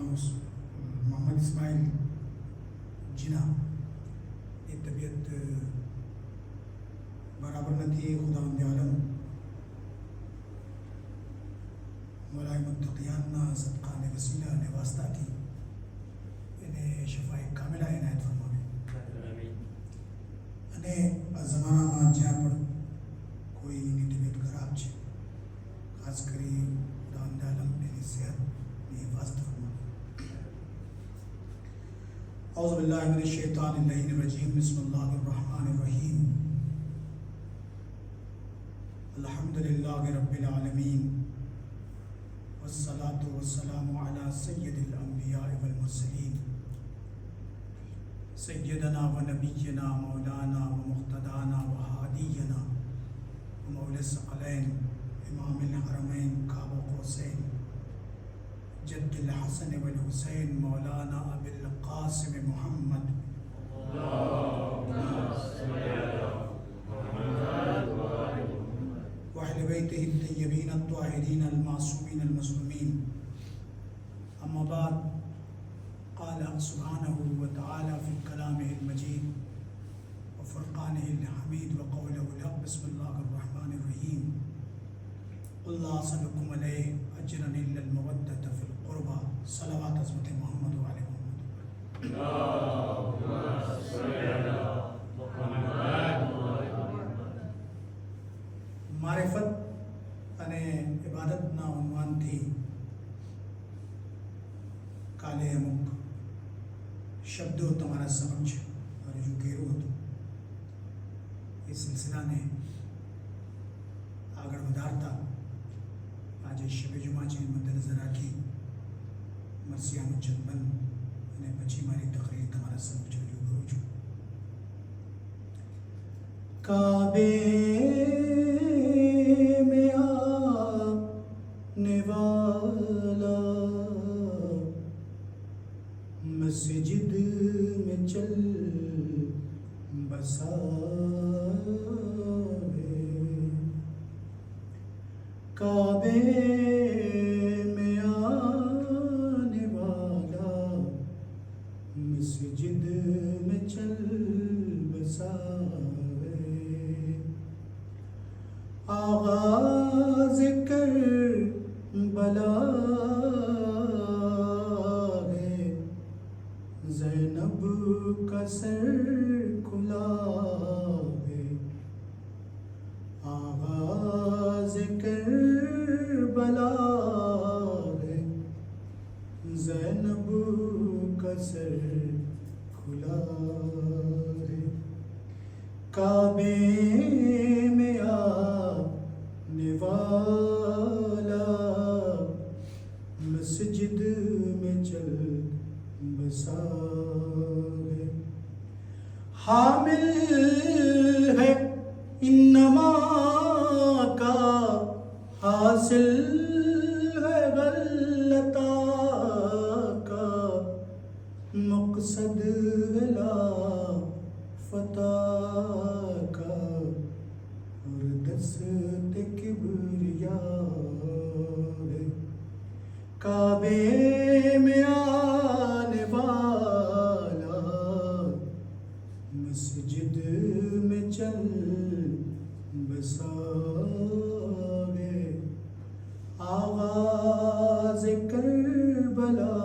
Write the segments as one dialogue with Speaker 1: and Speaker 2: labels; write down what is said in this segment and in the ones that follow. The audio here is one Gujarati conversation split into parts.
Speaker 1: मोहम्मद इस्माइल जिना की तबीयत बराबर न थी। खुदावंद आलम मौलाए मुत्तक़ियान सदका ने वसीला ने वास्ता थी इन्हें शफाए कामिला इनायत फरमावे અને આ જમાનામાં જ્યાં પણ કોઈની તબિયત ખરાબ છે ખાસ કરી ખુદાવંદ આલમ એની સેહતની હિફાજત ફરમાવે। औज़ु बिल्लाहि मिनश शैतानिर रजीम बिस्मिल्लाहिर रहमानिर रहीम अल्हम्दुलिल्लाहि रब्बिल आलमीन वस्सलातु वस्सलामु अला सय्यिदिल अंबिया वल मुरसलीन सय्यदना व नबियना मौलाना व मुक़्तदाना व हादियना व मौला सकलैन इमामिल हरमैन काब क़ौसैन जद्दुल हसन वल हुसैन मौलाना अबुल क़ासिम मुहम्मद व अहले बैतिहि अत्तय्यबीन अत्ताहिरीन अल-मासूमीन अल-मज़लूमीन। अम्मा बाद क़ाल सुब्हानहु व तआला फ़ी कलामिहिल मजीद व फ़ुरक़ानिहिल हमीद व क़ौलिहिल हक़। बिस्मिल्लाहिर रहमानिर रहीम। क़ुल ला असअलुकुम अलैहि अजरन इल्लल मवद्दत फ़िल क़ुरबा। सलावत हज़रत मोहम्मद व आले मोहम्मद। मारिफत અને ઇબાદતના ઉન્વાનથી કાલે અમુક શબ્દો તમારા સમક્ષ રજૂ કર્યો હતો। એ સિલસિલાને આગળ વધારતા આજે શબે જુમા છે મદ્દેનજર રાખી મરસિયાનું ચંદન અને પછી મારી તકરીર તમારા સમક્ષ રજૂ કરું છું। કાબે में आने वाला मस्जिद में चल बसा है। काबे में आने वाला मस्जिद में चल बसा है। आगाज़ कर बला है ज़ैनब का सर खुला है। आगाज़ कर बला है ज़ैनब का सर खुला है। काबे में आने वाला मस्जिद में चल बसा है। हामिल है इन्नमा का हासिल है गलता का मकसद है लापता का और दस्त किबरिया है। काबे में आने वाला मस्जिद में चल बसा है। आगाज़ करबला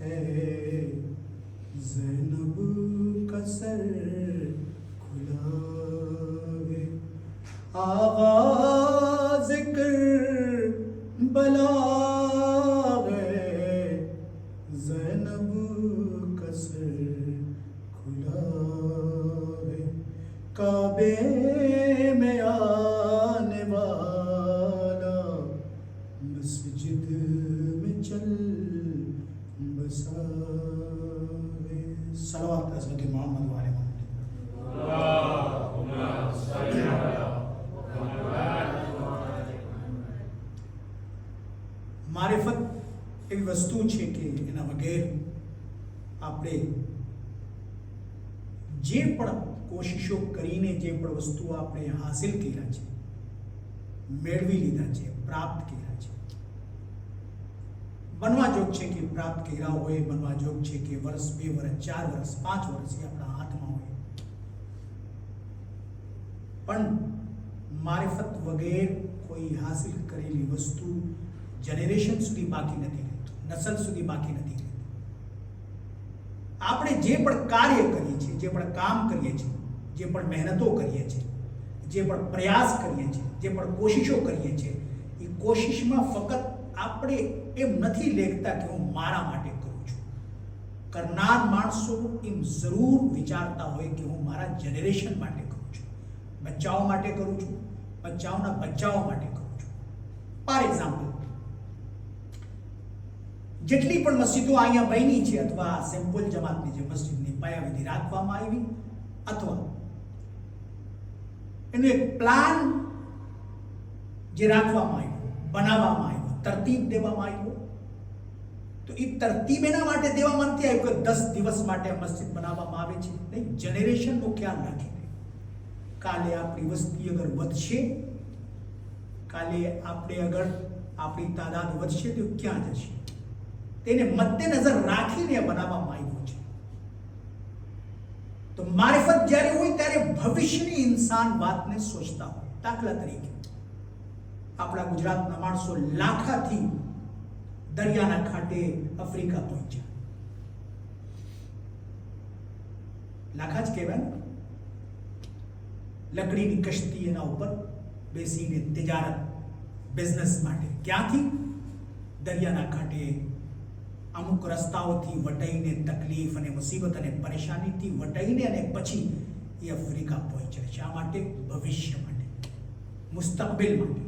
Speaker 1: है ज़ैनब का सर खुला है। आगाज़ करबला है ज़ैनब का सर खुला है। काबे में आने वाला मस्जिद में चल बसा है। सलावत हज़रत मोहम्मद व आले मोहम्मद। મારિફત એવી વસ્તુ છે કે એના વગેર આપણે જે પણ કોશિશો કરીને જે પણ વસ્તુ આપણે હાસિલ કર્યા છે, મેળવી લીધા છે, પ્રાપ્ત કર્યા છે, બનવા જોગ છે કે પ્રાપ્ત કર્યા હોય, બનવા જોગ છે કે વર્ષ, 2 વર્ષ, 4 વર્ષ, 5 વર્ષ એ આપણા હાથમાં હોય, પણ મારિફત વગેર કોઈ હાસિલ કરેલી વસ્તુ જનરેશન સુધી બાકી નથી રહેતું, નસલ સુધી બાકી નથી રહેતું. આપણે જે પણ કાર્ય કરીએ છીએ, જે પણ કામ કરીએ છીએ, જે પણ મહેનતો કરીએ છીએ, જે પણ પ્રયાસ કરીએ છીએ, જે પણ કોશિશો કરીએ છીએ, એ કોશિશમાં ફક્ત આપણે એમ નથી લેખતા કે હું મારા માટે કરું છું. કરનાર માણસો એમ જરૂર વિચારતા હોય કે હું મારા જનરેશન માટે કરું છું, બચ્ચાઓ માટે કરું છું, બચ્ચાઓના બચ્ચાઓ માટે કરું છું. ફોર એક્ઝામ્પલ, જેટલી પણ મસ્જિદો અહીંયા બની છે અથવા સિમ્પલ જમાતની જે મસ્જિદની પાયાવિધિ રાખવામાં આવી અથવા એનું એક પ્લાન જે રાખવામાં આવ્યો, બનાવવામાં આવ્યો, તરતીબ દેવામાં આવ્યો, તો એ તરતીબ એના માટે દેવામાં નથી આવ્યું કે 10 દિવસ માટે મસ્જિદ બનાવવામાં આવે છે. નહીં, જનરેશનનો ખ્યાલ રાખીને કાલે આપણી વસ્તી અગર વધશે, કાલે આપણે અગર આપણી તાદાદ વધશે તો ક્યાં જશે, તેને મદ્દેનજર રાખીને બનાવવામાં આવ્યું છે. તો મારિફત જ્યારે હોય ત્યારે ભવિષ્યની ઇન્સાન વાતને સોચતા હોય. દાખલા તરીકે આપણા ગુજરાતના માણસો લાખાથી દરિયાના કાંઠે આફ્રિકા પહોંચ્યા. લાખા જ કહેવાય ને, લકડીની કશ્તી એના ઉપર બેસીને તિજારત, બિઝનેસ માટે. ક્યાંથી? દરિયાના કાંઠે અમુક રસ્તાઓથી વટાઈને, તકલીફ અને મુસીબત અને પરેશાનીથી વટાઈને અને પછી એ આફ્રિકા પહોંચ્યા. શા માટે? ભવિષ્ય માટે, મુસ્તકબિલ માટે.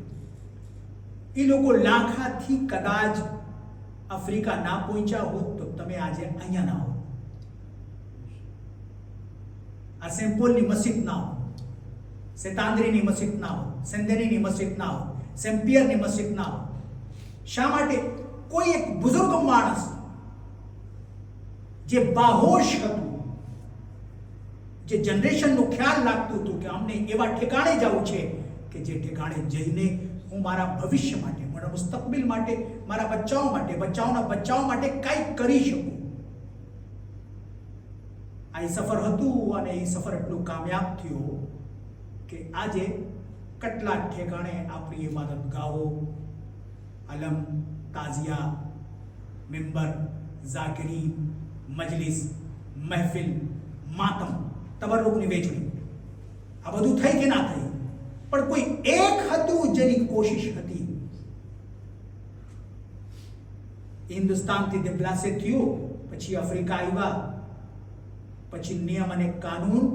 Speaker 1: એ લોકો લાખાથી કદાચ આફ્રિકા ના પહોંચ્યા હોત તો તમે આજે અહીંયા ના હો, આ સેમ્પોલની મસ્જિદ ના હો, સેતાંદ્રીની મસ્જિદ ના હો, સેંદેરીની મસ્જિદ ના હો, સેમ્પિયરની મસ્જિદ ના હો. શા માટે? કોઈ એક બુઝુર્ગ માણસ જે બાહોશ હતું, જે જનરેશનનું ખ્યાલ રાખતું હતું કે અમને એવા ઠેકાણે જવું છે કે જે ઠેકાણે જઈને હું મારા ભવિષ્ય માટે, મારા મુસ્તકબિલ માટે, મારા બચ્ચાઓ માટે, બચ્ચાઓના બચ્ચાઓ માટે કંઈક કરી શકું. આ સફર હતું અને એ સફર એટલું કામયાબ થયો કે આજે કેટલા ઠેકાણે આપણી ઇબાદત ગાહો, અલમ, તાઝિયા, મિંબર, ઝાકરી, મજલિસ, મહેફિલ, માતમ, તબરુકની વેચણી, આ બધું થઈ કે ના થઈ? પણ કોઈ એક હતું જેની કોશિશ હતી. હિન્દુસ્તાનથી દેપલાસે થયો, પછી આફ્રિકા આવ્યા, પછી નિયમ અને કાનૂન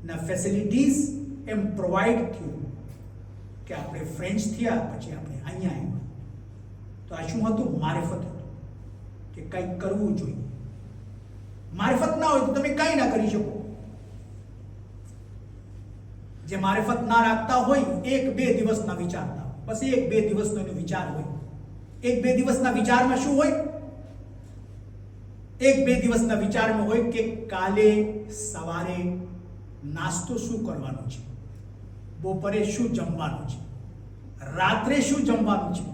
Speaker 1: ના ફેસિલિટીઝ એમ પ્રોવાઈડ થયું કે આપણે ફ્રેન્ચ થયા, પછી આપણે અહીંયા આવ્યા. તો આ શું હતું? મારિફત હતું કે કંઈક કરવું જોઈએ. મારિફત ના હોય તો તમે કંઈ ના કરી શકો. જે મારિફત ના રાખતા હોય, 1-2 દિવસના વિચારતા, બસ 1-2 દિવસનો એનો વિચાર હોય. 1-2 દિવસના વિચારમાં શું હોય? 1-2 દિવસના વિચારમાં હોય કે કાલે સવારે નાસ્તો શું કરવાનો છે, બપોરે શું જમવાનું છે, રાત્રે શું જમવાનું છે.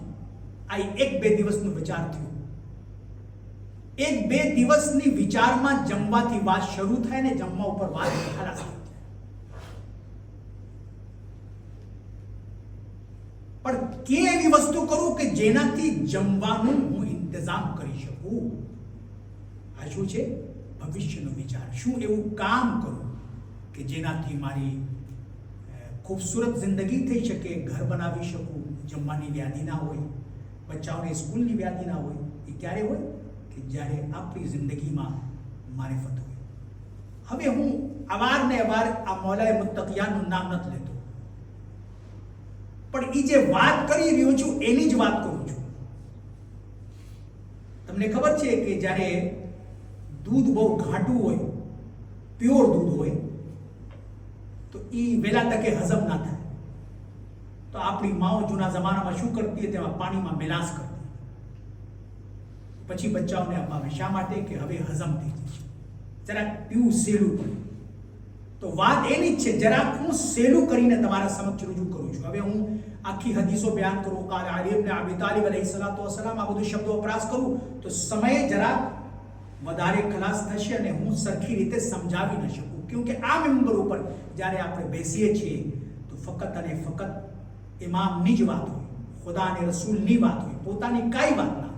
Speaker 1: આ 1-2 દિવસનો વિચાર થયો. 1-2 દિવસની વિચારમાં જમવાથી વાત શરૂ થાય ને જમવા ઉપર વાત ખલાસ થઈ જાય. પણ કે એવી વસ્તુ કરું કે જેનાથી જમવાનું હું ઇંતજામ કરી શકું. આ શું છે? ભવિષ્યનો વિચાર. શું એવું કામ કરું કે જેનાથી મારી ખૂબસૂરત જિંદગી થઈ શકે, ઘર બનાવી શકું, જમવાની વ્યાધિ ના હોય, બચ્ચાઓને સ્કૂલની વ્યાધિ ના હોય. એ ક્યારે હોય? કે જ્યારે આપણી જિંદગીમાં મારિફત હોય. હવે હું અવારને અવાર આ મૌલાએ મુત્તકિયાનું નામ નથી લેતો, પણ એ જે વાત કરી રહ્યો છું એની જ વાત કરું છું. તમને ખબર છે કે જ્યારે દૂધ બહુ ઘાટું હોય, પ્યોર દૂધ હોય, તો એ વહેલા તકે હજમ ના થાય. તો આપણી માઓ જૂના જમાનામાં શું કરતી હતી? તેમાં પાણીમાં મેલાસ કરતી, પછી બચ્ચાઓને અપાવે. શા માટે? કે હવે હજમ થઈ જશે, જરાક પીવું સહેલું પડે. તો વાત એની જ છે, જરાક હું સહેલું કરીને તમારા સમક્ષ રજૂ કરું છું. હવે હું આખી હદીસો બયાન કરું, કાલ અલી ઇબ્ન અબી તાલિબ અલૈહિસ્સલાતુ વસ્સલામ આ બધું શબ્દો વપરાશ કરું તો સમય જરાક વધારે ખલાસ થશે અને હું સરખી રીતે સમજાવી ન શકું. કેમકે આ મેમ્બર ઉપર જ્યારે આપણે બેસીએ છીએ તો ફક્ત અને ફક્ત ઇમામની જ વાત હોય, ખુદા અને રસૂલની વાત હોય, પોતાની કાંઈ વાત ના હોય.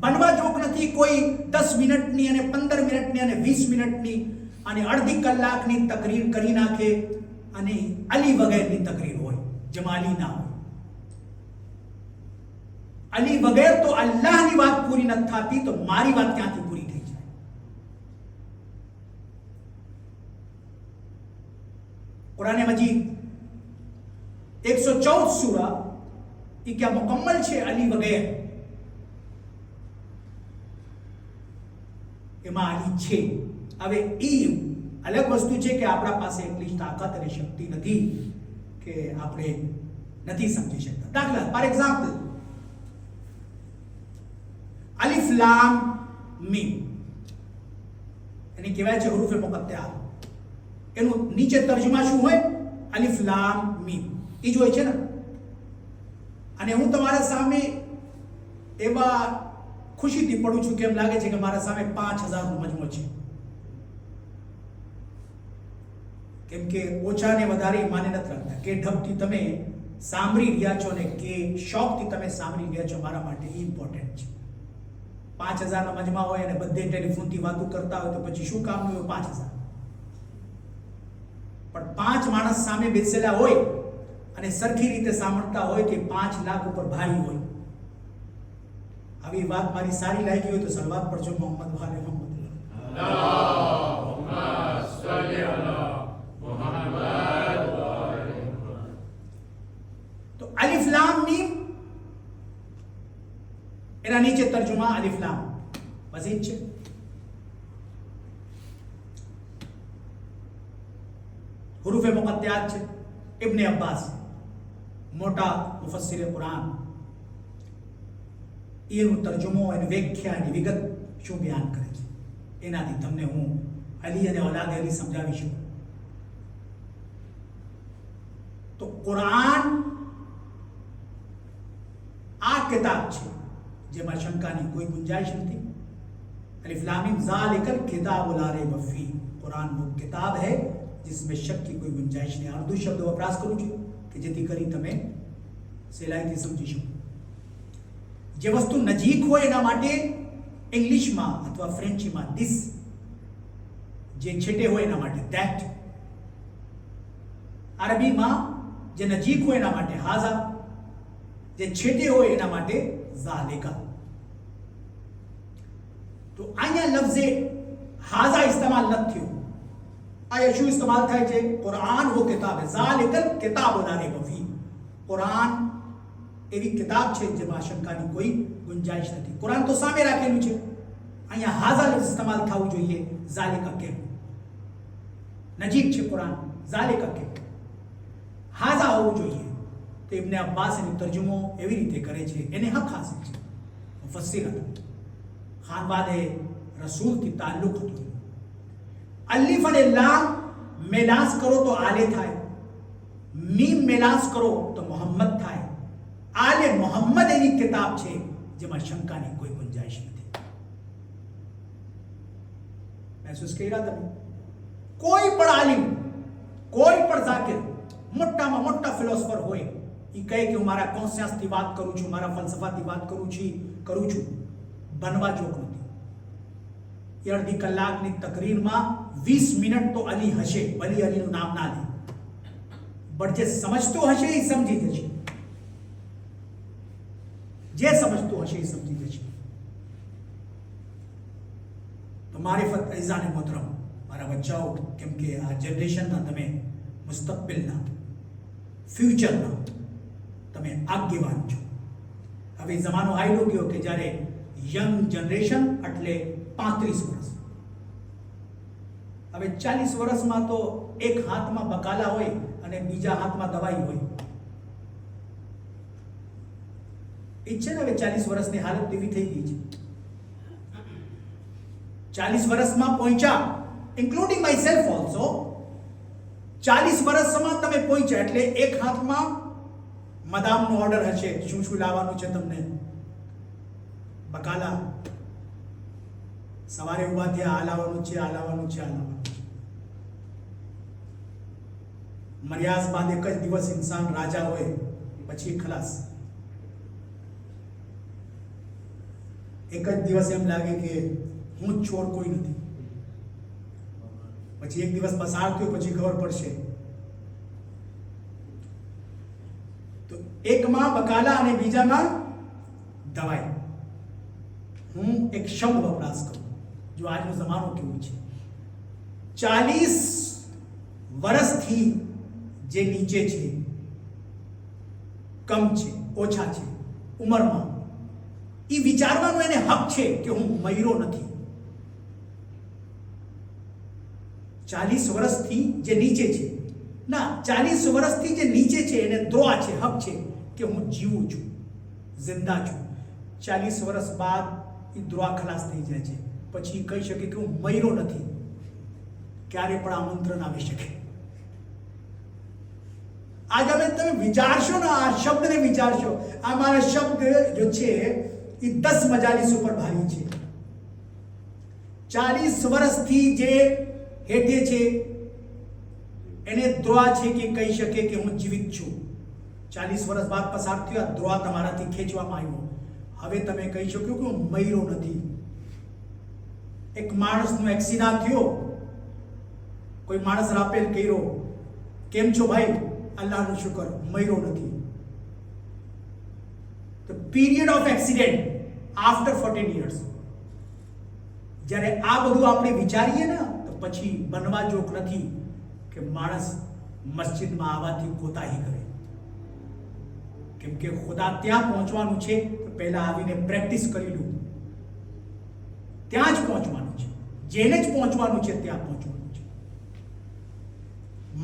Speaker 1: બનવા જોગ નથી કોઈ 10 મિનિટની અને 15 મિનિટની અને 20 મિનિટની અને અડધી કલાકની તકરીર કરી નાખે અને અલી વગેરેની તકરીર હોય, જમાલી ના હોય. અલી વગેર તો અલ્લાહની વાત પૂરી નથી થતી તો મારી વાત ક્યાંથી પૂરી થઈ જાય? कुरान मजीद 114 सूरा ये क्या मुकम्मल છે અલી વગેર? એમાં અલી છે. હવે એ અલગ વસ્તુ છે કે આપણા પાસે એટલી તાકાત અને શક્તિ નથી કે આપણે નથી સમજી શકતા. દાખલા ફોર એક્ઝામ્પલ અલિફ લામ મીમ એને કહેવાય છે હુરુફ મુકત્તઆ. એનું નીચે તર્જમા શું હોય? અલિફ લામ મીમ. એ જ હોય છે ને. અને હું તમારા સામે એવા ખુશીથી પડું છું કે એમ લાગે છે કે મારા સામે 5000 નો મજમો છે. કેમ કે ઓછા ને વધારે માને નથી રાખતા. કે ઢબથી તમે સાંભળી રહ્યા છો ને કે શોખથી તમે સાંભળી રહ્યા છો, મારા માટે ઇમ્પોર્ટન્ટ છે. 5000 ના મજમા હોય અને બધે ટેલિફોનથી વાતો કરતા હોય તો પછી શું કામનું હોય 5000? પણ 5 માણસ સામે બેસેલા હોય અને સરખી રીતે સાંભળતા હોય કે 5 લાખ ઉપર ભારી હોય. આવી વાત મારી સારી લાગી હોય તો સલવાત પડજો મોહમ્મદ વાલે મોહમ્મદ. અલ્લાહુમ્મા સલ્લી અલા મુહમ્મદ વાલે મુહમ્મદ. તો અલિફ લામ મીમ એના નીચે તર્જુમા અલિફ લામ બસ એ છે. હુરુફે મુકત્તઆત છે. ઇબ્ન અબ્બાસ મોટા મુફસ્સિર કુરાન એનું તર્જુમો અને વ્યાખ્યાની વિગત શું બયાન કરે છે એનાથી તમને હું અલી અને ઓલાદ અલી સમજાવી શકું. તો કુરાન આ કિતાબ છે જેમાં શંકાની કોઈ ગુંજાइश નથી. अलिफ लाम मीम ज़ालिकल किताबु ला रैब फीह. कुरान वो किताब है जिसमें शक की कोई गुंजाइश नहीं. અર્ધુ શબ્દ વપરાશ કરું છું કે જેથી કરી તમે સહેલાઈથી સમજી શકો. જે વસ્તુ નજીક હોય એના માટે ઇંગ્લિશમાં અથવા ફ્રેન્ચીમાં ધીસ, જે છેટે હોય એના માટે ધેટ, અરબીમાં જે નજીક હોય એના માટે હાઝા, જે છેટે હોય એના માટે ઝાલિકા. તો અહીંયા લફ્ઝે હાઝા ઇસ્તેમાલ નથી થયો. આ શું ઇસ્તેમાલ થાય છે? કુરાન વો કિતાબ હે, ઝાલિકલ કિતાબુ લા રૈબ ફીહ. કુરાન એવી કિતાબ છે જેમાં શંકાની કોઈ ગુંજાइश નથી. કુરાન તો સામે રાખેલું છે, અહીંયા હાઝા લફ્ઝ ઇસ્તેમાલ થવું જોઈએ. ઝાલિકા કેમ? નજીક છે કુરાન, ઝાલિકા કેમ? હાઝા હોવું જોઈએ. તો ઇબ્ન અબ્બાસ એનો તર્જુમો એવી રીતે કરે છે, એને હક હાસિલ છે. મુફસ્સિર હતા, ખાનવાદે રસૂલથી તાલ્લુક હતો. અલિફ અને લામ મેલાસ કરો તો આલે થાય, મીમ મેલાસ કરો તો મોહમ્મદ થાય. આલે મોહમ્મદ એવી કિતાબ છે જેમાં શંકાની કોઈ ગુંજાइश નથી. મહેસૂસ કર્યા તમે? કોઈ પણ આલિમ, કોઈ પણ ઝાકિર, મોટામાં મોટા ફિલોસોફર હોય, એ કહે કે હું મારા કોન્શિયસથી વાત કરું છું, મારા ફલસફાથી વાત કરું છું, બનવા જોગ નથી. એ અડધી કલાકની તકરીરમાં 20 મિનિટ તો અલી હશે, ભલી અલીનું નામ ના લે, બટ જે સમજતો હશે એ સમજી જશે. જે સમજતો હશે એ સમજી જશે. તો મારિફત અઈઝાને મોહતરમ, મારા બચ્ચાઓ, કેમ કે આ જનરેશનના તમે મુસ્તકબિલના, ફ્યુચરના તમે આગેવાન છો. હવે જમાનો આવેલો ગયો કે જ્યારે યંગ જનરેશન એટલે 35 વર્ષ. હવે 40 વર્ષમાં તો એક હાથમાં બકાલા હોય અને બીજા હાથમાં દવાઈ હોય. એ છે ને, હવે 40 વર્ષની હાલત એવી થઈ ગઈ છે. 40 વર્ષમાં પહોંચ્યા, ઇન્ક્લુડિંગ માય સેલ્ફ ઓલ્સો. 40 વર્ષમાં તમે પહોંચ્યા એટલે એક હાથમાં મદામનો ઓર્ડર હશે, શું શું લાવવાનું છે તમને. બકાલા સવારે ઉભા થયા, આ લાવવાનું છે, આ લાવવાનું છે, આ લાવવાનું છે. મર્યાસ બાદ એક જ દિવસ ઇન્સાન રાજા હોય, પછી ખલાસ. એક જ દિવસ એમ લાગે કે હું જ છોડ કોઈ નથી. પછી એક દિવસ પસાર થયો, પછી ખબર પડશે. તો એકમાં બકાલા અને બીજામાં દવાઈ. હું એક શબ્દ વપરાશ કરું, જો આજનો જમાનો કેવું છે. 40 વર્ષથી જે નીચે છે, કમ છે, ઓછા છે ઉંમરમાં, એ વિચારવાનો એને હક છે કે હું મયરો નથી. 40 વર્ષથી જે નીચે છે, ના 40 વર્ષથી જે નીચે છે એને દ્રોહ છે, હક છે કે હું જીવું છું, જિંદા છું. 40 વર્ષ બાદ એ દ્રોહ ખલાસ થઈ જાય છે. પછી કહી શકે કે હું મયરો નથી. ક્યારે પણ આમંત્રણ આવી શકે. આજ હવે તમે વિચારશો ને, આ શબ્દને વિચારશો, આ મારા શબ્દ જો છે એ 10 મજાલીસ ઉપર ભારી છે. 40 વર્ષથી જે હેઠે છે એને દ્રોહ છે કે કહી શકે કે હું જીવિત છું. 40 વર્ષ બાદ પસાર થયો, આ દ્રોહ તમારાથી ખેંચવામાં આવ્યો. હવે તમે કહી શકો કે હું મયરો નથી. એક માણસનો એક્સિડન્ટ થયો, કોઈ માણસ રાપેલ કર્યો, કેમ છો ભાઈ? અલ્લાહનો શુકર, મયરો નથી. The period of accident after 14 years. જ્યારે આ બધું આપણે વિચારીએ ને તો પછી બનવા જોગ નથી કે માણસ મસ્જિદમાં આવવાથી કોતાહી કરે. કેમ કે ખુદા ત્યાં પહોંચવાનું છે તો પહેલા આવીને પ્રેક્ટિસ કરી લો. ત્યાં જ પહોંચવાનું છે, જેને જ પહોંચવાનું છે ત્યાં પહોંચવાનું છે.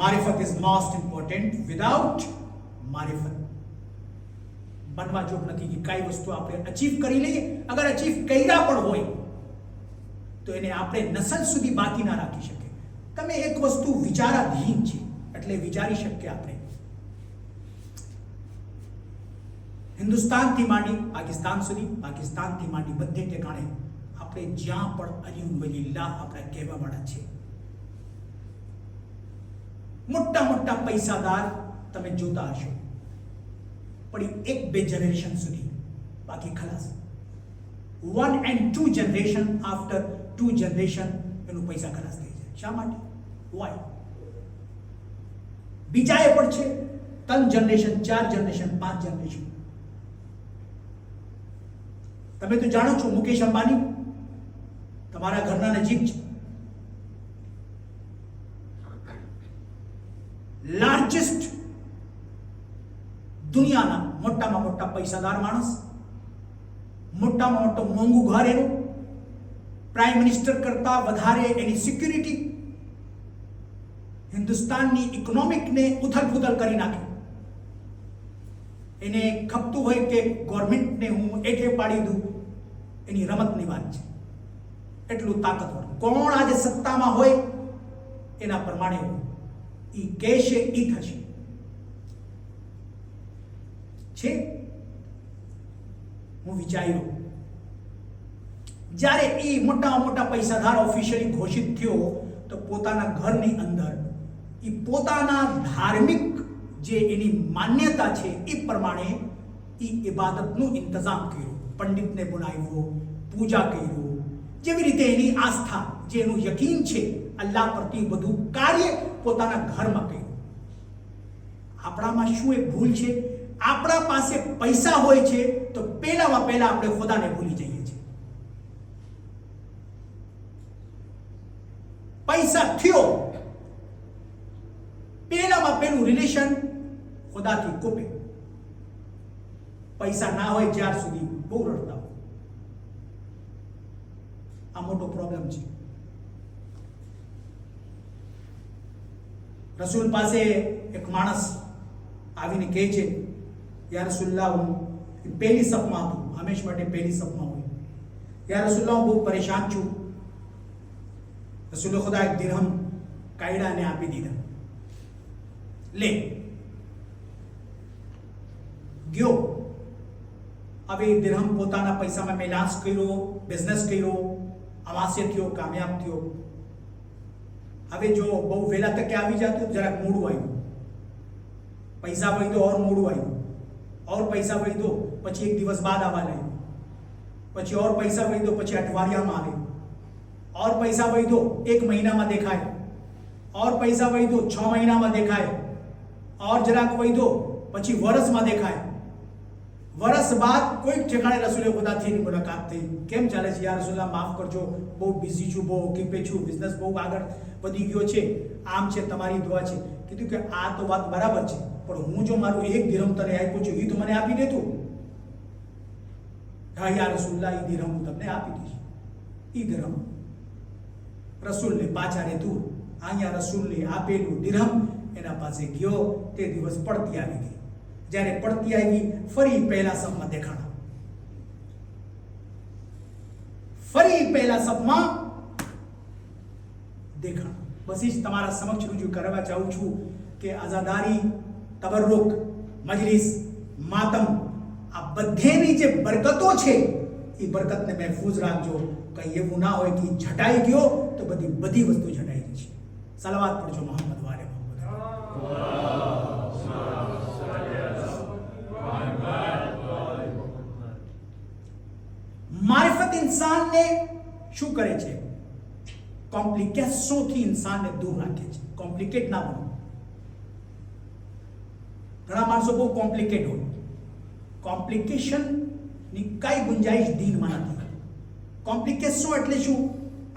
Speaker 1: મારિફત ઇઝ મોસ્ટ ઇમ્પોર્ટન્ટ. વિધાઉટ મારિફત બનવા જોગ નથી કે કઈ વસ્તુ આપણે અચીવ કરી લઈએ. અગર અચીવ કર્યા પણ હોય તો એને આપણે નસલ સુધી બાકી ના રાખી શકે. તમે એક વસ્તુ વિચારાધીન છે એટલે વિચારી શકીએ આપણે. હિન્દુસ્તાનથી માંડી પાકિસ્તાન સુધી, પાકિસ્તાનથી માંડી બધે ઠેકાણે આપણે જ્યાં પણ અલ્હમ્દુલિલ્લાહ આપણે કહેવાવાળા છે. મોટા મોટા પૈસાદાર તમે જોતા હશો, પણ 1-2 જનરેશન સુધી, બાકી ખલાસ. 1 and 2 generation after 2 generation એનું પૈસા ખલાસ થઈ જાય. શા માટે? વાય? બીજા એ પણ છે 3 જનરેશન, 4 જનરેશન, 5 જનરેશન. તમે તો જાણો છો મુકેશ અંબાણી તમારા ઘરના નજીક છે. લાર્જેસ્ટ દુનિયાના મોટામાં મોટા પૈસાદાર માણસ, મોટામાં મોટો મોંઘું ઘર એનું, પ્રાઇમ મિનિસ્ટર કરતા વધારે એની સિક્યુરિટી, હિન્દુસ્તાનની ઇકોનોમિકને ઉથલ-પુથલ કરી નાખે. એને ખપતું હોય કે ગવર્મેન્ટને હું એઠે પાડી દઉં, એની રમતની વાત છે. એટલું તાકાતવર. કોણ આજે સત્તામાં હોય એના પ્રમાણે એ કહેશે એ થશે. છે હું વિચાર્યું જ્યારે એ મોટા મોટા પૈસાદાર ઓફિશિયલી ઘોષિત થયો તો પોતાના ઘરની અંદર એ પોતાના ધાર્મિક જે એની માન્યતા છે એ પ્રમાણે એ ઇબાદતનું ઇંતજામ કર્યો. પંડિતને બોલાવ્યો, પૂજા કર્યો, જેવી રીતે એની આસ્થા, જે એનું યકીન છે અલ્લાહ પ્રત્યે બધું કાર્ય પોતાના ઘરમાં કર્યું. આપણામાં શું એક ભૂલ છે? આપણા પાસે પૈસા હોય છે તો પહેલામાં પહેલા આપણે ખુદાને ભૂલી જઈએ છીએ. પૈસા થયો પહેલામાં પહેલું રિલેશન ખુદાથી કોપે. પૈસા ના હોય જ્યાર સુધી બહુ રડતા હોય. આ મોટો પ્રોબ્લેમ છે. રસૂલ પાસે એક માણસ આવીને કહે છે, યા રસૂલલ્લાહ, હું પહેલી સપમાં હતું, હંમેશ માટે પહેલી સપમાં હોય. યા રસૂલલ્લાહ, હું બહુ પરેશાન છું, રસૂલ ખુદા એક દિરહમ કાયડાને આપી દીધા, લે ગયો. હવે દિરહમ પોતાના પૈસામાં મેલાન્સ કર્યો, બિઝનેસ કર્યો, આવાસે થયો, કામયાબ થયો. હવે જો બહુ વહેલા તકે આવી જતો જરાક મોડું આવ્યું, પૈસા વહી ઓર મોડું આવ્યું, ઓર પૈસા વહી પછી એક દિવસ બાદ આવવા લાગ્યું, પછી ઓર પૈસા વહી પછી અઠવાડિયામાં આવે, ઓર પૈસા વહી એક મહિનામાં દેખાય, ઓર પૈસા વહી 6 મહિનામાં દેખાય, ઓર જરાક વહી પછી વર્ષમાં દેખાય. વર્ષ બાદ કોઈક ઠેકાણે રસૂલે ખુદાથી મુલાકાત થઈ. કેમ ચાલે છે યા રસૂલલ્લાહ, માફ કરજો, બહુ બિઝી છું, બહુ ઓક્યુપે છું, બિઝનેસ બહુ આગળ વધી ગયો છે, આમ છે, તમારી દુઆ છે. કીધું કે આ તો વાત બરાબર છે, પણ હું જો મારું એક દિરહમ તને આપ્યું છું એ તો મને આપી દે તું. હા યા રસૂલલ્લાહ, એ દિરહમ હું તમને આપી દઈશ. એ દિરહમ રસૂલને પાછા રેતું, અહીંયા રસૂલને આપેલું દિરહમ એના પાસે ગયો. તે દિવસ પડતી આવી ગઈ. જ્યારે પડતી આવી ફરી પહેલા સપમાં દેખાણા, ફરી પહેલા સપમાં દેખાણા. બસ જ તમારા સમક્ષ રજૂ કરવા ચાહું છું કે આઝાદારી, તબરુક, મજલિસ, માતમ, આ બધેની જે બરકતો છે એ બરકતને મહેફૂઝ રાખજો. કંઈ એવું ના હોય કે ઝટાઈ ગયો તો બધી વસ્તુ ઝટાઈ જશે. સલાવત પડજો મોહમ્મદ વાલે મોહમ્મદ. મારિફત ઇન્સાનને શું કરે છે? કોમ્પ્લિકેશનોથી ઇન્સાનને દૂર રાખે છે. કોમ્પ્લિકેટ ના બનો. ઘણા માણસો બહુ કોમ્પ્લિકેટ હોય. કોમ્પ્લિકેશનની કઈ ગુંજાઈશ દીનમાં નથી. કોમ્પ્લિકેશન એટલે શું?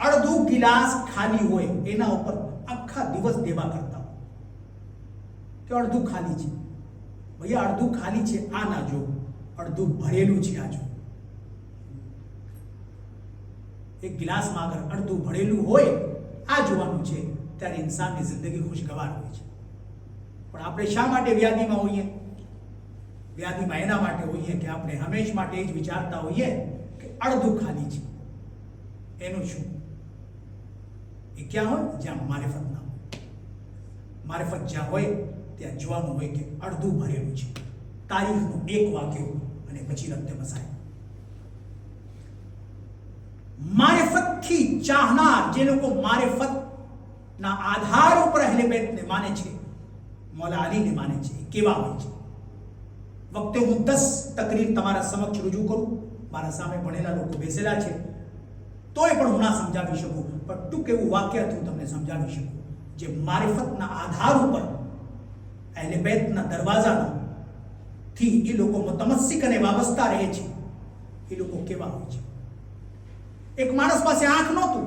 Speaker 1: અડધું ગિલાસ ખાલી હોય એના ઉપર આખા દિવસ દેવા કરતા હોય કે અડધું ખાલી છે. ભૈયા અડધું ખાલી છે આ ના જો, અડધું ભરેલું છે આ જો. એક ગિલાસમાં અગર અડધું ભરેલું હોય આ જોવાનું છે, ત્યારે ઇન્સાનની જિંદગી ખુશગવાર હોય છે. પણ આપણે શા માટે વ્યાધિમાં હોઈએ? વ્યાધિમાં એના માટે હોઈએ કે આપણે હંમેશ માટે એ જ વિચારતા હોઈએ કે અડધું ખાલી છે. એનું શું? એ ક્યાં હોય? જ્યાં મારિફત ના હોય. મારિફત જ્યાં હોય ત્યાં જોવાનું હોય કે અડધું ભરેલું છે. તારીખનું એક વાક્ય અને પછી રક્તે મસાય. મારિફતથી ચાહનાર જે લોકો મારિફતના આધાર ઉપર અહેલે બેતને માને છે, મૌલા અલીને માને છે, કેવા હોય છે? વખતે હું 10 તકરીર તમારા સમક્ષ રજૂ કરું, મારા સામે ભણેલા લોકો બેસેલા છે, તોય પણ હું ના સમજાવી શકું, પણ ટૂંક એવું વાક્યથી હું તમને સમજાવી શકું. જે મારિફતના આધાર ઉપર અહેલે બેતના દરવાજાના થી એ લોકો મુતમસ્સિક અને વાબસ્તા રહે છે, એ લોકો કેવા હોય છે? એક માણસ પાસે આંખ નહોતું,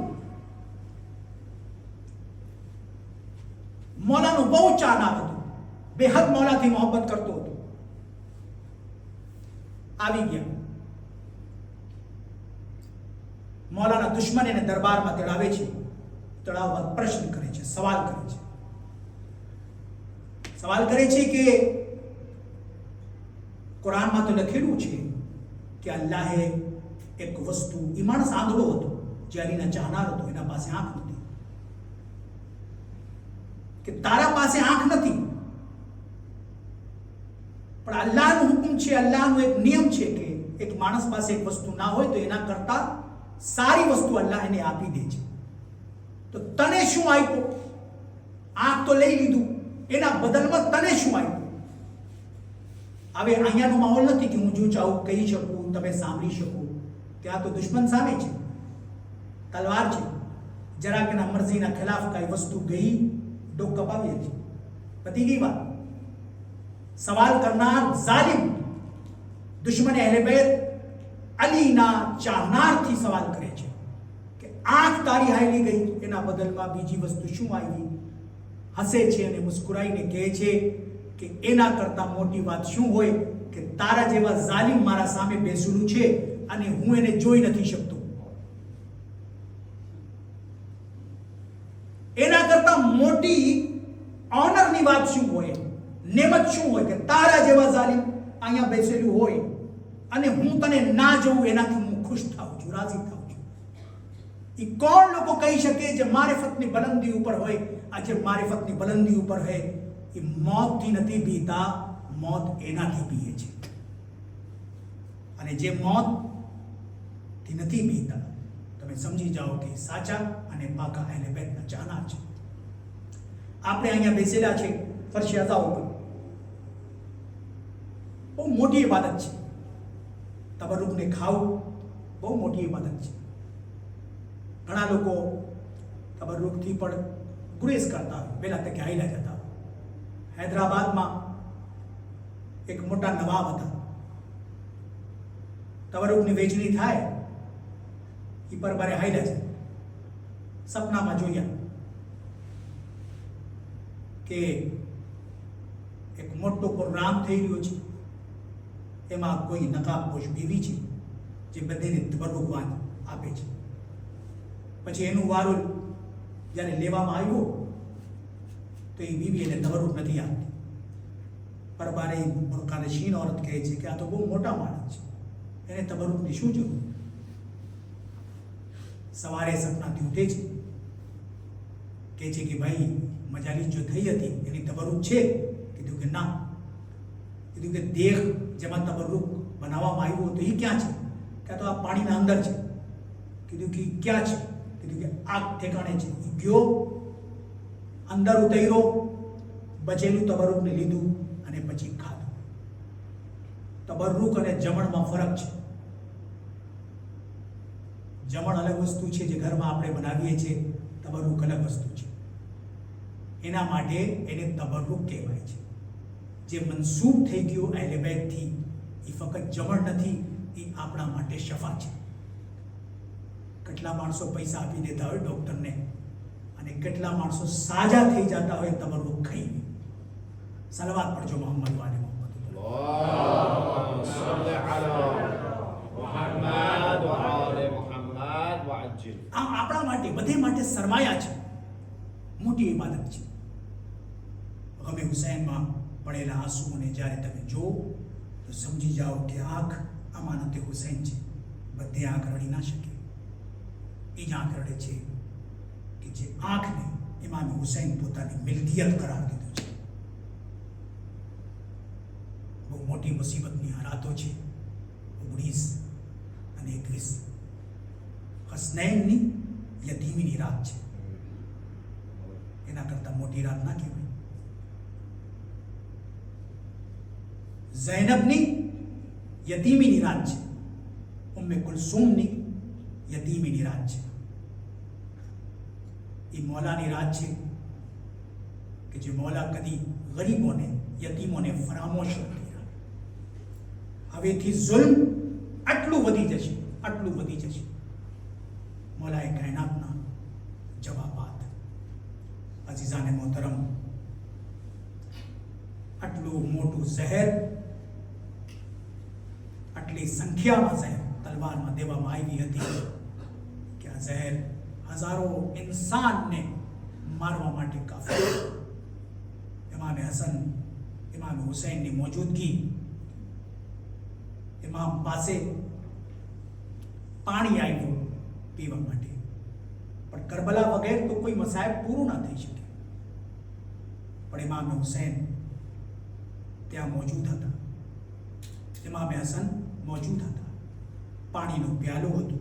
Speaker 1: મૌલાનું બહુ ચાહનાર હતું, બેહદ મૌલાથી મોહબ્બત કરતો હતો. આવી ગયા, મૌલાના દુશ્મન એને દરબારમાં તેડાવે છે. તેડાવવા પ્રશ્ન કરે છે, સવાલ કરે છે. સવાલ કરે છે કે કુરાનમાં તો લખેલું છે કે અલ્લાહે એક વસ્તુ, એ માણસ આંધળો હતો, જે અલીના ચાહનાર હતો, એના પાસે આંખ નથી, કે તારા પાસે આંખ નથી, પણ અલ્લાહનો હુકમ છે, અલ્લાહનો એક નિયમ છે કે એક માણસ પાસે એક વસ્તુ ના હોય તો એના કરતા સારી વસ્તુ અલ્લાહ એને આપી દે છે. તો તને શું આપ્યું? આંખ તો લઈ લીધું, એના બદલમાં તને શું આપ્યું? હવે અહીંયાનો માહોલ નથી કે હું જો ચાહું કહી શકું, તમે સાંભળી શકો. ત્યાં તો દુશ્મન સામે છે, તલવાર છે, જરાક એના મરજીના ખિલાફ કઈ વસ્તુ ગઈ, ડોક કપાવીએ છે, પતી ગઈ વાત. સવાલ કરનાર જાલિમ દુશ્મને અહેલે બેત અલીના ચાહનારથી સવાલ કરે છે કે આંખ તારી હાલી ગઈ, એના બદલમાં બીજી વસ્તુ શું આવી? હસે છે અને મુસ્કુરાઈને કહે છે કે એના કરતા મોટી વાત શું હોય કે તારા જેવા જાલિમ મારા સામે બેસેલું છે અને હું એને જોઈ નથી શકતો. એના કરતા મોટી ઓનરની વાત શું હોય, નેમત શું હોય કે તારા જેવા જાલિમ અહીંયા બેસેલું હોય અને હું તને ના જોઉં, એનાથી હું ખુશ થાઉં છું, રાજી થાઉં છું. એ કોણ લોકો કહી શકે જે મારિફતની બલંદી ઉપર હોય? આજે મારિફતની બલંદી ઉપર હોય એ મોતથી નથી બીતા, મોત એનાથી બીએ છે. અને જે મોતથી નથી બીતા, તમે સમજી જાઓ કે સાચા અને પાકા અહેલે બેતના ચાહનાર છે. આપણે અહીંયા બેસેલા છે ફરશે અઝા ઉપર. બહુ મોટી ઇબાદત છે. તબરુકને ખાવું બહુ મોટી ઇબાદત છે. ઘણા લોકો તબરુકથી પણ ગુરેઝ કરતા હોય, વહેલા તકે હાઈલા જતા હોય. હૈદરાબાદમાં એક મોટા નવાબ હતા. તબરુકની વેચણી થાય એ પરબારે હાઈલા છે. સપનામાં જોયા કે એક મોટો પ્રોગ્રામ થઈ રહ્યો છે, એમાં કોઈ નકાબપોશ બીવી છે જે બધાને તબરુક આપે છે. પછી એનું વારું જ્યારે લેવામાં આવ્યો તો એ બીવી એને તબરુક નથી આપતી. પરબારે બુરકાનશીન औरत કહે છે કે આ તો બહુ મોટા માણસ છે, એને તબરુકની શું જરૂર? સવારે સપનાથી ઉઠે છે, કહે છે કે ભાઈ મજાલી જો થઈ હતી એની તબરુક છે? કીધું કે ના. કીધું કે દેહ જેમાં તબરુક બનાવવામાં આવ્યું તો એ ક્યાં છે? કે તો આ પાણીના અંદર છે. કીધું કે ક્યાં છે? કીધું કે આ ઠેકાણે છે. એ ગયો, અંદર ઉતર્યો, બચેલું તબરુકને લીધું અને પછી ખાધું. તબરુક અને જમણમાં ફરક છે. જમણ અલગ વસ્તુ છે જે ઘરમાં આપણે બનાવીએ છીએ, તબરુક અલગ વસ્તુ છે. એના માટે એને તબરુક કહેવાય છે. જે મનસૂબ થઈ ગયો અહેલે બેતથી, એ ફક્ત જમણ નથી, એ આપણા માટે શફા છે. કેટલા માણસો પૈસા આપી દેતા હોય ડૉક્ટરને, અને કેટલા માણસો સાજા થઈ જતા હોય તબરુક ખાઈને. સલવાત પડજો મોહમ્મદ વાલે મોહમ્મદ.
Speaker 2: અલ્લાહુમ્મા સલ્લી અલા મુહમ્મદ વ આલે મુહમ્મદ વ અજ્જિલ.
Speaker 1: આ આપણા માટે, બધે માટે સરમાયા છે, મોટી ઇબાદત છે. ગમે હુસૈનમાં પડેલા આંસુઓને જ્યારે તમે જો તો સમજી જાઓ કે આંખ અમાનતે હુસૈન છે. બધે આંખ રડી ના શકે. એ જ આંખ રડે છે કે જે આંખને ઇમામ હુસૈન પોતાની મિલકિયત કરાર દીધું છે. બહુ મોટી મુસીબતની હાલાતો છે. 19 અને 21 હસનૈનની યતીમીની રાત છે. એના કરતાં મોટી રાત ના કહેવાય. ઝૈનબની યતીમીની રાત છે. ઉમ્મે કુલસુમની યતીમીની રાત છે. એ મૌલાની રાત છે કે જે મૌલા કદી ગરીબોને, યતીમોને ફરામોશ નથી. હવેથી જુલ્મ આટલું વધી જશે, આટલું વધી જશે. મૌલાએ કાયનાતના જવાબાત. અઝીઝાને મોહતરમ, આટલું મોટું ઝહેર, આટલી સંખ્યામાં ઝહેર તલવારમાં દેવામાં આવી હતી કે આ ઝહેર હજારો ઇન્સાનને મારવા માટે કાફી. ઇમામ હસન, ઇમામ હુસૈનની મોજૂદગી, ઇમામ પાસે પાણી આવ્યું પીવા માટે, પણ કરબલા વગેર તો કોઈ મસાયબ પૂરું ના થઈ શકે. પણ ઇમામ હુસૈન ત્યાં મોજૂદ હતા, ઇમામ હસન મોજૂદ હતા. પાણીનો પ્યાલો હતો.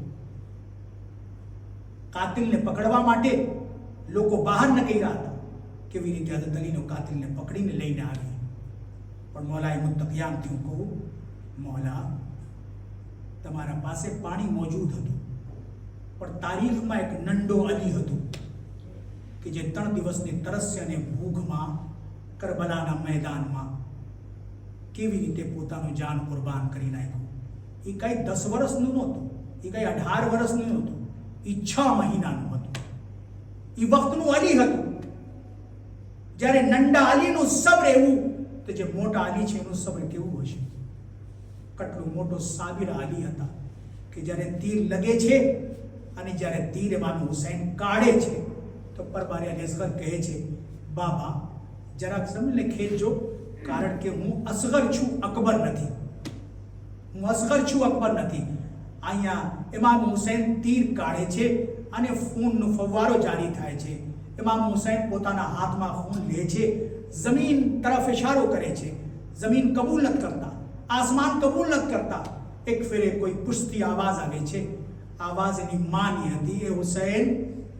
Speaker 1: કાતિલને પકડવા માટે લોકો બહાર નીકળ્યા હતા. કેવી રીતે હઝરત અલીનો કાતિલને પકડીને લઈને આવી. પણ મૌલાએ મુત્તકિયામથી હું કહું, મૌલા તમારા પાસે પાણી મોજૂદ હતું, પણ તારીખમાં એક નંડો અલી હતું કે જે 3 દિવસની તરસ્ય અને ભૂખમાં કરબલાના મેદાનમાં કેવી રીતે પોતાનું જાન કુરબાન કરી નાખ્યું. એ કઈ 10 વર્ષનું નહોતું, એ કઈ 18 વર્ષનું નહોતું, એ 6 મહિનાનું હતું. એ વખતનું અલી હતું જ્યારે નંડા અલીનું સબ્ર એવું, તો જે મોટા અલી છે એનું સબ્ર કેવું હશે? કેટલું મોટો સાબિર અલી હતા કે જ્યારે તીર લગે છે અને જ્યારે તીર ઇમામ હુસૈન કાઢે છે તો પરબારે અસગર કહે છે, બાબા જરાક સમજને ખેંચજો, કારણ કે હું અસગર છું, અકબર નથી. હું અસગર છું, અકબર નથી. અહીંયા ઇમામ હુસૈન તીર કાઢે છે અને ખૂનનો ફવ્વારો જારી થાય છે. ઇમામ હુસૈન પોતાના હાથમાં ખૂન લે છે, જમીન તરફ ઇશારો કરે છે. જમીન કબૂલ નથી કરતા, આસમાન કબૂલ નથી કરતા. એક ફેરે કોઈ પુષ્ટી આવાજ આવે છે. આવાજ એની માની હતી, એ હુસૈન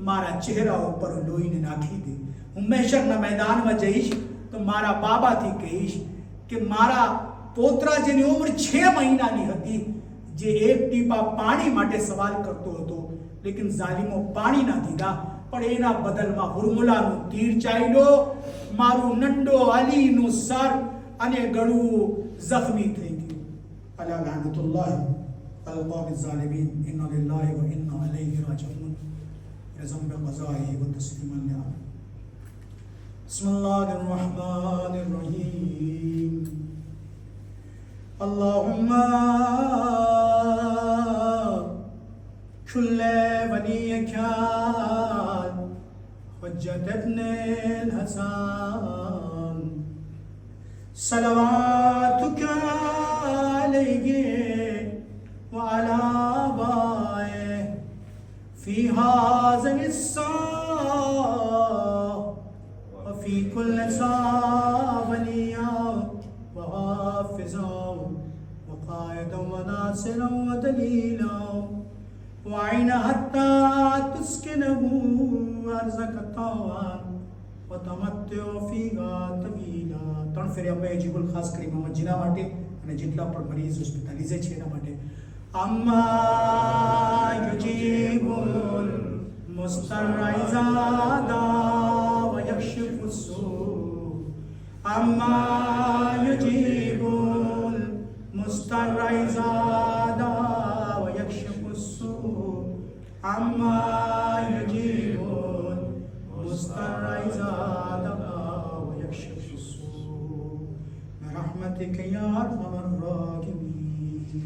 Speaker 1: મારા ચહેરા ઉપર લોહીને નાખી દે. હું મહેશરના મેદાનમાં જઈશ તો મારા બાબાથી કહીશ કે મારા પોતરા જેની ઉંમર 6 મહિનાની હતી, જે એક ટીપા પાણી માટે સવાલ કરતો હતો, લેકિન ઝાલિમો પાણી ના દીધા, પણ એના બદલમાં હુરમુલાનું તીર ચાલ્યો. મારું નંડો અલીનું સર અને ગળું જખમી થઈ ગયું. અલા લાનતુલ્લાહ અલ કૌમિ ઝાલિમીન. ઇન્ના લિલ્લાહિ વ ઇન્ના ઇલૈહિ રાજિઉન. રઝમ બિक़ઝાઇહી વ તસ્લીમન લિઆ. બિસ્મિલ્લાહિર રહમાનિર રહીમ. اللهم كل وليك حجة ابن الحسن صلواتك عليه وعلى آبائه في هذا الساعة وفي كل ساعة وليا وحافظا وقائدا وناصرا ودليلا وعين حتى تسكنه أرزك طوعا وتمتع فيها طويلا. 3 ફેરે અમે જીબુલ ખાસ કરી મોહમ્મદ જીના માટે અને જેટલા પણ મરીઝ હોસ્પિટલાઇઝ છે એના માટે. અમ્મા યુજીબુલ મુસ્તરઇ ઝાદા વ યક્ષિફુ સૂ. أما يجيب المضطر إذا دعا ويكشف السوء. أما يجيب المضطر إذا دعا ويكشف السوء برحمتك يا أرحم الراحمين.